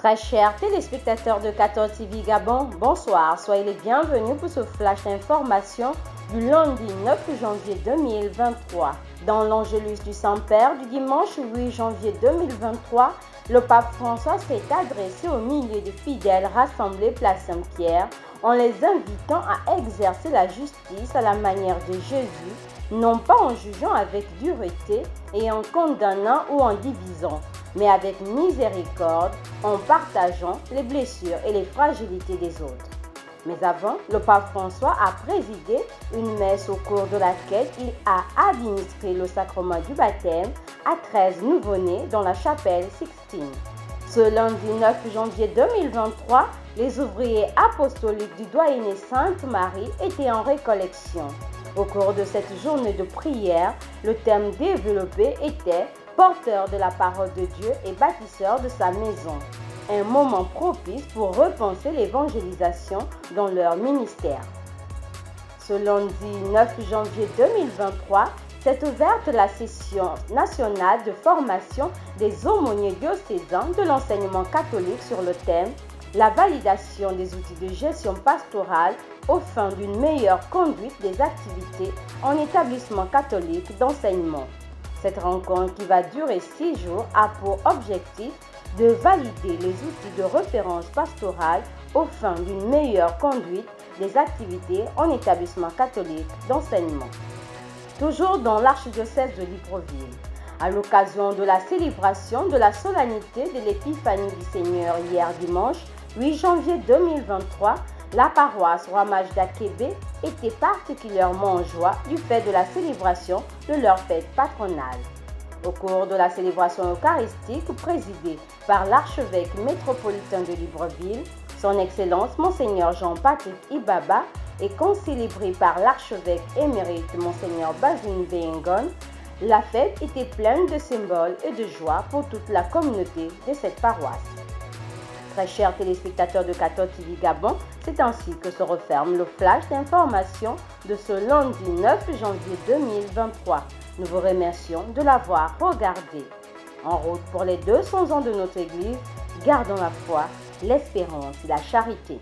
Très chers téléspectateurs de 14 TV Gabon, bonsoir, soyez les bienvenus pour ce flash d'information du lundi 9 janvier 2023. Dans l'Angélus du Saint-Père du dimanche 8 janvier 2023, le pape François s'est adressé aux milliers de fidèles rassemblés place Saint-Pierre en les invitant à exercer la justice à la manière de Jésus, non pas en jugeant avec dureté et en condamnant ou en divisant, mais avec miséricorde, en partageant les blessures et les fragilités des autres. Mais avant, le pape François a présidé une messe au cours de laquelle il a administré le sacrement du baptême à 13 nouveau-nés dans la chapelle Sixtine. Ce lundi 9 janvier 2023, les ouvriers apostoliques du doyenné Sainte-Marie étaient en récollection. Au cours de cette journée de prière, le thème développé était « Porteur de la parole de Dieu et bâtisseur de sa maison ». Un moment propice pour repenser l'évangélisation dans leur ministère. Ce lundi 9 janvier 2023, s'est ouverte la session nationale de formation des aumôniers diocésains de l'enseignement catholique sur le thème « La validation des outils de gestion pastorale aux fins d'une meilleure conduite des activités en établissement catholique d'enseignement ». Cette rencontre, qui va durer 6 jours, a pour objectif de valider les outils de référence pastorale aux fins d'une meilleure conduite des activités en établissement catholique d'enseignement. Toujours dans l'archidiocèse de Libreville, à l'occasion de la célébration de la solennité de l'Épiphanie du Seigneur hier dimanche 8 janvier 2023, la paroisse Roi-Mage d'Akébé était particulièrement en joie du fait de la célébration de leur fête patronale. Au cours de la célébration eucharistique présidée par l'archevêque métropolitain de Libreville, son Excellence Monseigneur Jean-Patrick Ibaba, et concélébrée par l'archevêque émérite Monseigneur Basile Bengon, la fête était pleine de symboles et de joie pour toute la communauté de cette paroisse. Très chers téléspectateurs de 14 TV Gabon, c'est ainsi que se referme le flash d'information de ce lundi 9 janvier 2023. Nous vous remercions de l'avoir regardé. En route pour les 200 ans de notre Église, gardons la foi, l'espérance et la charité.